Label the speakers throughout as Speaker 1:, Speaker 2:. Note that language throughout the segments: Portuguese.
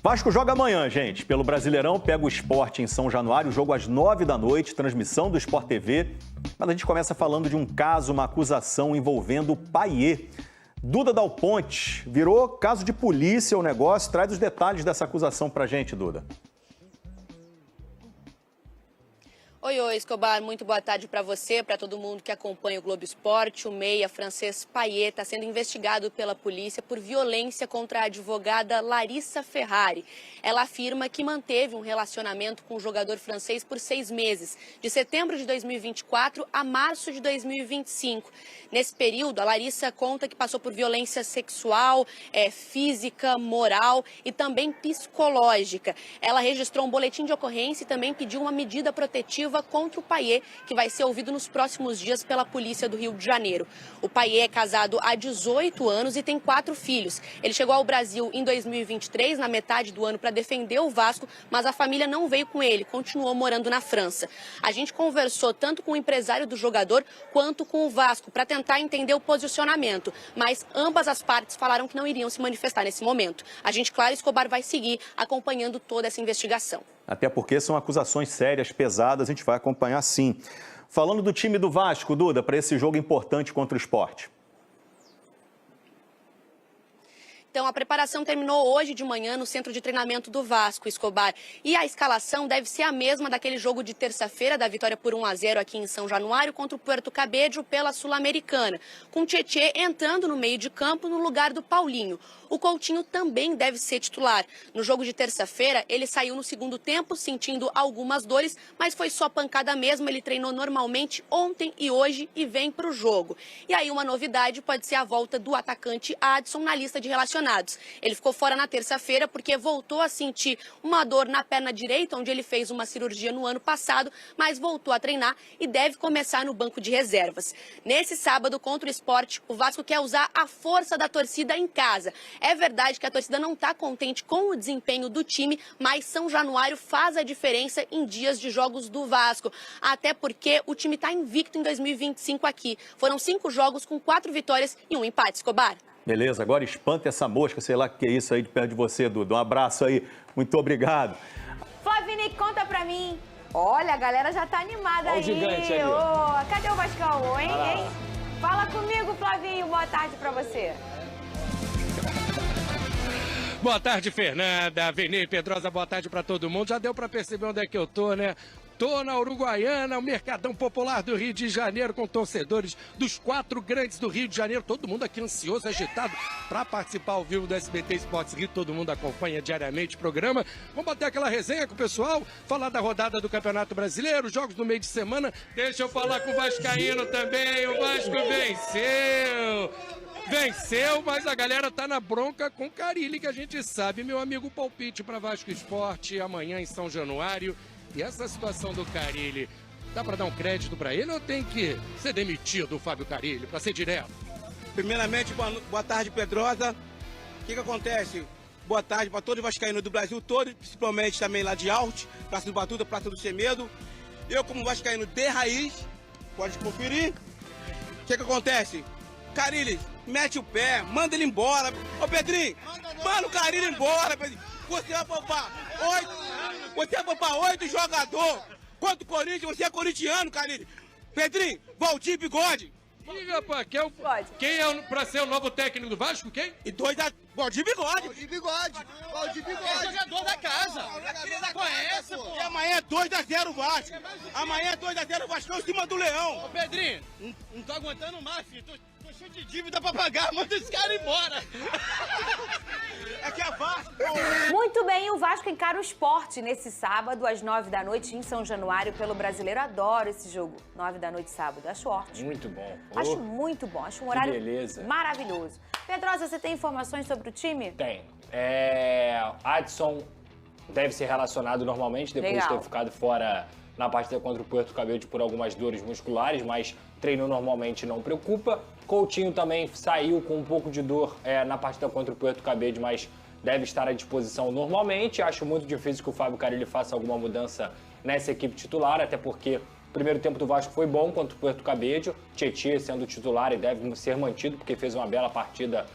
Speaker 1: Vasco joga amanhã, gente. Pelo Brasileirão, pega o Sport em São Januário, jogo às 9 da noite, transmissão do Sport TV. Mas a gente começa falando de um caso, uma acusação envolvendo o Payet. Duda Dal Ponte, virou caso de polícia o negócio. Traz os detalhes dessa acusação pra gente, Duda.
Speaker 2: Oi, Escobar, muito boa tarde para você, para todo mundo que acompanha o Globo Esporte. O meia francês Payet está sendo investigado pela polícia por violência contra a advogada Larissa Ferrari. Ela afirma que manteve um relacionamento com o jogador francês por 6 meses, de setembro de 2024 a março de 2025. Nesse período, a Larissa conta que passou por violência sexual, física, moral e também psicológica. Ela registrou um boletim de ocorrência e também pediu uma medida protetiva contra o Payet, que vai ser ouvido nos próximos dias pela polícia do Rio de Janeiro. O Payet é casado há 18 anos e tem 4 filhos. Ele chegou ao Brasil em 2023, na metade do ano, para defender o Vasco, mas a família não veio com ele, continuou morando na França. A gente conversou tanto com o empresário do jogador quanto com o Vasco para tentar entender o posicionamento, mas ambas as partes falaram que não iriam se manifestar nesse momento. A gente, claro, Escobar, vai seguir acompanhando toda essa investigação.
Speaker 1: Até porque são acusações sérias, pesadas, a gente vai acompanhar sim. Falando do time do Vasco, Duda, para esse jogo importante contra o Sport.
Speaker 2: Então, a preparação terminou hoje de manhã no centro de treinamento do Vasco, Escobar. E a escalação deve ser a mesma daquele jogo de terça-feira, da vitória por 1-0 aqui em São Januário contra o Puerto Cabedelo pela Sul-Americana, com Tietê entrando no meio de campo no lugar do Paulinho. O Coutinho também deve ser titular. No jogo de terça-feira, ele saiu no segundo tempo, sentindo algumas dores, mas foi só pancada mesmo. Ele treinou normalmente ontem e hoje e vem para o jogo. E aí uma novidade pode ser a volta do atacante Adson na lista de relacionados. Ele ficou fora na terça-feira porque voltou a sentir uma dor na perna direita, onde ele fez uma cirurgia no ano passado, mas voltou a treinar e deve começar no banco de reservas. Nesse sábado, contra o Sport, o Vasco quer usar a força da torcida em casa. É verdade que a torcida não está contente com o desempenho do time, mas São Januário faz a diferença em dias de jogos do Vasco. Até porque o time está invicto em 2025 aqui. Foram 5 jogos com 4 vitórias e 1 empate, Escobar.
Speaker 1: Beleza, agora espanta essa mosca, sei lá o que é isso aí de perto de você, Duda. Um abraço aí, muito obrigado.
Speaker 3: Flavini, conta pra mim. Olha, a galera já tá animada aí.
Speaker 4: Olha o gigante ali.
Speaker 3: Oh, cadê o Vascão, hein? Fala comigo, Flavinho. Boa tarde pra você.
Speaker 4: Boa tarde, Fernanda, Vini, Pedrosa, boa tarde pra todo mundo. Já deu pra perceber onde é que eu tô, né? Tô na Uruguaiana, o Mercadão Popular do Rio de Janeiro, com torcedores dos 4 grandes do Rio de Janeiro. Todo mundo aqui ansioso, agitado para participar ao vivo do SBT Esportes Rio. Todo mundo acompanha diariamente o programa. Vamos bater aquela resenha com o pessoal, falar da rodada do Campeonato Brasileiro, jogos no meio de semana. Deixa eu falar com o Vascaíno também. O Vasco venceu, mas a galera tá na bronca com Carille, que a gente sabe. Meu amigo, palpite para Vasco Esporte amanhã em São Januário. E essa situação do Carille, dá para dar um crédito para ele ou tem que ser demitido o Fábio Carille, para ser direto?
Speaker 5: Primeiramente, boa tarde, Pedrosa. O que acontece? Boa tarde para todos os vascaínos do Brasil todo, principalmente também lá de Alt, Praça do Batuta, Praça do Semedo. Eu, como vascaíno de raiz, pode conferir. O que acontece? Carille, mete o pé, manda ele embora. Ô, Pedrinho, manda o Carille embora, Pedrinho. Você vai poupar 8 jogadores contra o Corinthians. Você é corintiano, Carille. Pedrinho, Valdir Bigode.
Speaker 4: Ih, rapaz, quem é pra ser o novo técnico do Vasco? Quem?
Speaker 5: E 2 da Valdir Bigode.
Speaker 6: É jogador da casa. Qual é essa, pô?
Speaker 5: E amanhã é 2-0 Vasco. Amanhã é 2-0 Vasco em cima do Leão.
Speaker 6: Ô, Pedrinho, não tô aguentando mais, filho. Tô cheio de dívida pra pagar. Manda esse cara embora.
Speaker 5: É que é Vasco.
Speaker 3: Muito bem, o Vasco encara o Sport nesse sábado, às 9 da noite, em São Januário, pelo Brasileiro. Adoro esse jogo. 9 da noite, sábado. Acho ótimo.
Speaker 7: Muito bom.
Speaker 3: Acho muito bom. Acho um horário
Speaker 7: beleza.
Speaker 3: Maravilhoso. Pedrosa, você tem informações sobre o time?
Speaker 7: Tem. Adson deve ser relacionado normalmente, depois de ter ficado fora na partida contra o Puerto Cabedelo por algumas dores musculares, mas treinou normalmente, não preocupa. Coutinho também saiu com um pouco de dor na partida contra o Puerto Cabedelo, mas deve estar à disposição normalmente. Acho muito difícil que o Fábio Carille faça alguma mudança nessa equipe titular, até porque o primeiro tempo do Vasco foi bom contra o Puerto Cabedelo. Tietê sendo titular e deve ser mantido, porque fez uma bela partida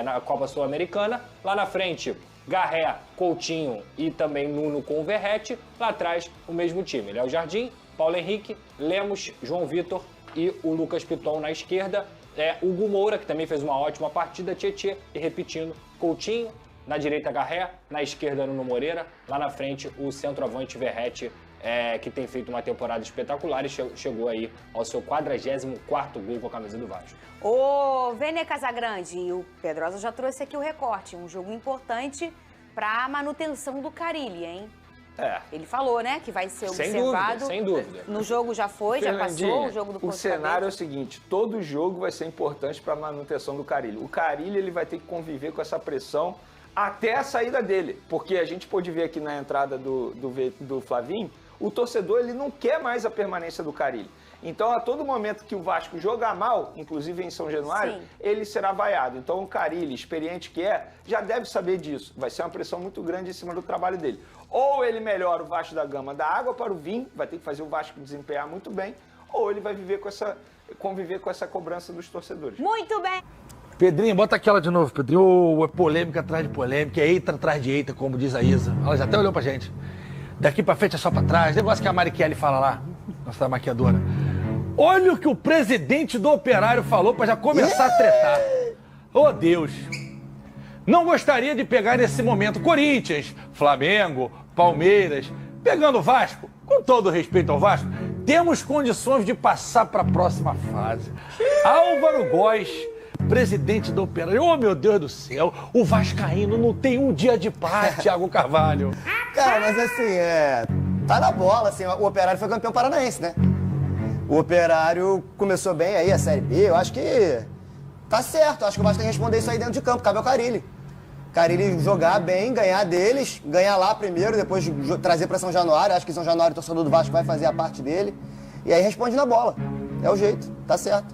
Speaker 7: na Copa Sul-Americana. Lá na frente, Garré, Coutinho e também Nuno com o Verratti. Lá atrás, o mesmo time. Léo Jardim, Paulo Henrique, Lemos, João Vitor e o Lucas Piton na esquerda. Hugo Moura, que também fez uma ótima partida, Tietê, e repetindo, Coutinho, na direita Garré, na esquerda Nuno Moreira, lá na frente o centroavante Verratti, que tem feito uma temporada espetacular e chegou aí ao seu 44º gol com a camisa do Vasco.
Speaker 3: Ô, Vene Casagrande, o Pedrosa já trouxe aqui o recorte, um jogo importante para a manutenção do Carille, hein? Ele falou, né, que vai ser observado.
Speaker 7: Sem dúvida.
Speaker 3: No jogo já foi, já passou o jogo do
Speaker 8: O cenário é o seguinte, todo jogo vai ser importante para a manutenção do Carille. O Carille ele vai ter que conviver com essa pressão até a saída dele, porque a gente pôde ver aqui na entrada do Flavinho, o torcedor ele não quer mais a permanência do Carille. Então, a todo momento que o Vasco jogar mal, inclusive em São Januário, ele será vaiado. Então, o Carille, experiente que já deve saber disso. Vai ser uma pressão muito grande em cima do trabalho dele. Ou ele melhora o Vasco da Gama da água para o vinho, vai ter que fazer o Vasco desempenhar muito bem, ou ele vai conviver com essa cobrança dos torcedores.
Speaker 3: Muito bem!
Speaker 9: Pedrinho, bota aquela de novo, Pedrinho. É polêmica atrás de polêmica, é eita atrás de eita, como diz a Isa. Ela já até olhou pra gente. Daqui pra frente é só pra trás. Negócio que a Mari Kelly fala lá, nossa maquiadora. Olha o que o presidente do Operário falou pra já começar a tretar. Oh, Deus. Não gostaria de pegar nesse momento Corinthians, Flamengo, Palmeiras, pegando o Vasco, com todo respeito ao Vasco, temos condições de passar para a próxima fase. Álvaro Góes, presidente do Operário. Oh, meu Deus do céu, o vascaíno não tem um dia de paz, Thiago Carvalho.
Speaker 10: Cara, mas assim, tá na bola, assim, o Operário foi campeão paranaense, né? O Operário começou bem aí, a Série B, eu acho que tá certo, eu acho que o Vasco tem que responder isso aí dentro de campo, cabe ao Carille. Carille jogar bem, ganhar deles, ganhar lá primeiro, depois trazer pra São Januário, acho que São Januário, o torcedor do Vasco vai fazer a parte dele, e aí responde na bola, é o jeito, tá certo.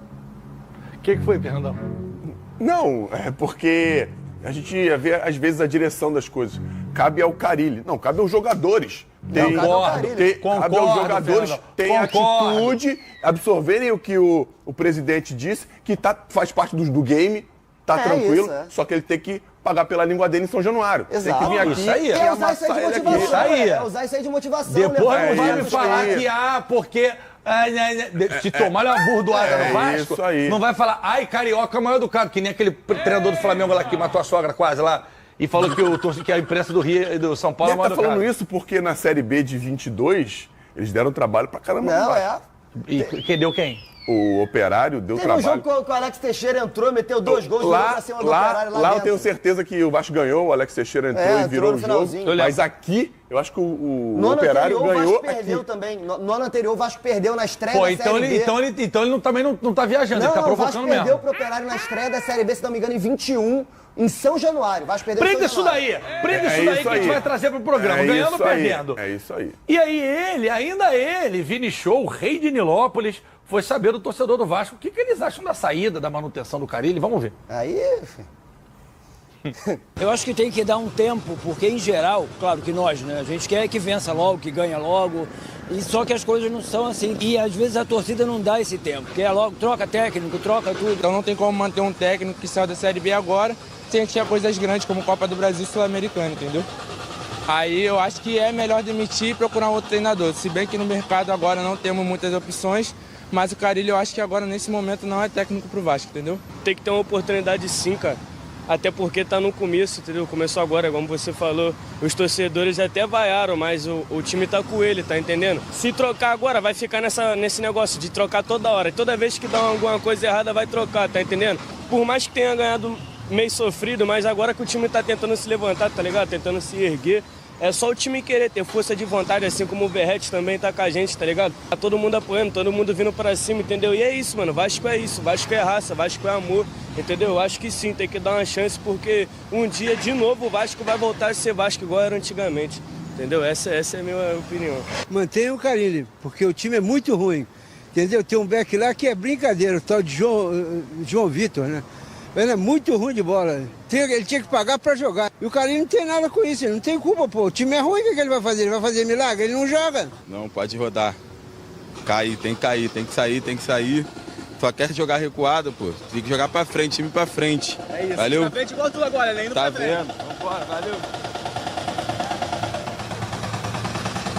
Speaker 9: O que foi, Fernandão?
Speaker 11: Não, é porque a gente vê às vezes a direção das coisas. Cabe ao Carille. Não, cabe aos jogadores. Cabe aos jogadores terem atitude, absorverem o que o presidente disse, que faz parte do game, tá tranquilo, só que ele tem que pagar pela língua dele em São Januário.
Speaker 10: Exato.
Speaker 11: Tem que vir aqui e amassar ele aqui.
Speaker 10: Usar isso aí de motivação.
Speaker 9: Depois não vai me falar que, porque... Se tomar uma burdoada no Vasco, não vai falar, ai, carioca é o maior educado, que nem aquele treinador do Flamengo lá que matou a sogra quase lá e falou que a imprensa do Rio e do São Paulo é maior educado.
Speaker 11: Tá falando isso porque na Série B de 22 eles deram trabalho pra caramba.
Speaker 10: Não,
Speaker 9: E quem deu quem?
Speaker 11: O Operário deu trabalho.
Speaker 10: Teve um jogo que o Alex Teixeira entrou, meteu 2 gols, jogou pra cima do Operário lá
Speaker 11: eu tenho certeza que o Vasco ganhou, o Alex Teixeira entrou e virou o jogo. Mas aqui, eu acho que o Operário ganhou.
Speaker 10: O Vasco perdeu também. No ano anterior, o Vasco perdeu na estreia da Série B.
Speaker 9: Então ele também não tá viajando, ele tá provocando mesmo.
Speaker 10: O Vasco perdeu pro Operário na estreia da Série B, se não me engano, em 21, em São Januário. Vasco perdeu
Speaker 9: Prenda isso daí que a gente vai trazer pro programa, ganhando ou perdendo.
Speaker 11: É isso aí.
Speaker 9: E aí ainda ele, Vini Show, o rei de Nilópolis, foi saber do torcedor do Vasco o que eles acham da saída, da manutenção do Carille. Vamos ver.
Speaker 12: Eu acho que tem que dar um tempo, porque em geral, claro que nós, né? A gente quer que vença logo, que ganha logo, e só que as coisas não são assim. E às vezes a torcida não dá esse tempo, quer logo, troca técnico, troca tudo.
Speaker 13: Então não tem como manter um técnico que saiu da Série B agora, sem a gente ter coisas grandes como Copa do Brasil e Sul-Americana, entendeu? Aí eu acho que é melhor demitir e procurar um outro treinador. Se bem que no mercado agora não temos muitas opções, mas o Carille eu acho que agora nesse momento não é técnico pro Vasco, entendeu?
Speaker 14: Tem que ter uma oportunidade sim, cara. Até porque tá no começo, entendeu? Começou agora, como você falou. Os torcedores até vaiaram, mas o time tá com ele, tá entendendo? Se trocar agora, vai ficar nesse negócio de trocar toda hora. E toda vez que dá alguma coisa errada, vai trocar, tá entendendo? Por mais que tenha ganhado meio sofrido, mas agora que o time tá tentando se levantar, tá ligado? Tentando se erguer. É só o time querer ter força de vontade, assim como o Verratti também tá com a gente, tá ligado? Tá todo mundo apoiando, todo mundo vindo pra cima, entendeu? E é isso, mano, Vasco é isso, Vasco é raça, Vasco é amor, entendeu? Acho que sim, tem que dar uma chance, porque um dia, de novo, o Vasco vai voltar a ser Vasco igual era antigamente, entendeu? Essa é a minha opinião.
Speaker 15: Mantenha o Carille, porque o time é muito ruim, entendeu? Tem um back lá que é brincadeira, o tal de João Vitor, né? Ele é muito ruim de bola. Ele tinha que pagar pra jogar. E o Carille não tem nada com isso, ele não tem culpa, pô. O time é ruim, o que ele vai fazer? Ele vai fazer milagre? Ele não joga.
Speaker 16: Não, pode rodar. Cair, tem que sair. só quer jogar recuado, pô. Tem que jogar pra frente, time pra frente.
Speaker 6: É isso,
Speaker 16: valeu?
Speaker 6: pra frente igual tu agora, né? Indo
Speaker 16: tá
Speaker 6: pra frente.
Speaker 16: vendo? Vambora, valeu.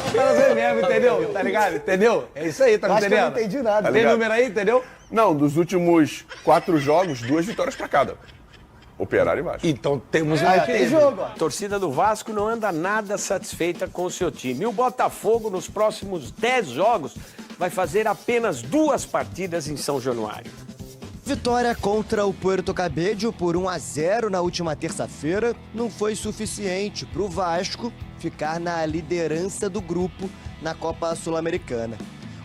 Speaker 9: O cara veio mesmo, entendeu? Tá ligado? Entendeu? É isso aí, tá me entendendo?
Speaker 10: Eu não entendi nada.
Speaker 9: Tem número aí, entendeu?
Speaker 11: Não, dos últimos 4 jogos, 2 vitórias pra cada. Operário e Vasco.
Speaker 9: Então temos um
Speaker 10: tem jogo, ó.
Speaker 17: A torcida do Vasco não anda nada satisfeita com o seu time. E o Botafogo, nos próximos 10 jogos, vai fazer apenas 2 partidas em São Januário.
Speaker 10: Vitória contra o Puerto Cabello por 1-0 na última terça-feira não foi suficiente para o Vasco ficar na liderança do grupo na Copa Sul-Americana.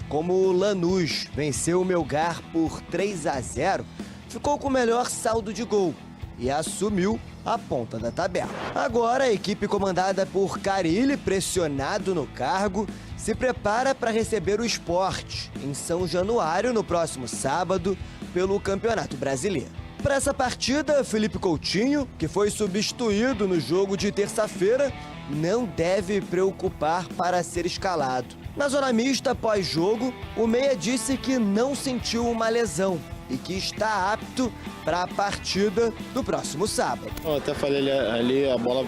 Speaker 10: Como o Lanús venceu o Melgar por 3-0, ficou com o melhor saldo de gol e assumiu a ponta da tabela. Agora, a equipe comandada por Carille, pressionado no cargo, se prepara para receber o Sport em São Januário no próximo sábado pelo Campeonato Brasileiro. Para essa partida, Felipe Coutinho, que foi substituído no jogo de terça-feira, não deve preocupar para ser escalado. Na zona mista pós-jogo, o meia disse que não sentiu uma lesão e que está apto para a partida do próximo sábado.
Speaker 18: Eu até falei ali, a bola,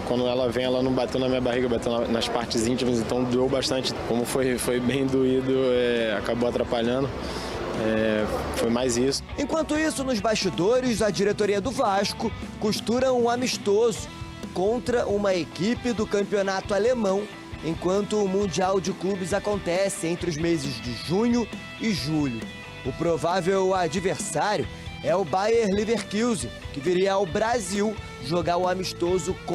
Speaker 18: quando ela vem, ela não bateu na minha barriga, bateu nas partes íntimas, então doeu bastante. Como foi bem doído, acabou atrapalhando. Foi mais isso.
Speaker 10: Enquanto isso, nos bastidores, a diretoria do Vasco costura um amistoso contra uma equipe do campeonato alemão, enquanto o Mundial de Clubes acontece entre os meses de junho e julho. O provável adversário é o Bayer Leverkusen, que viria ao Brasil jogar o amistoso com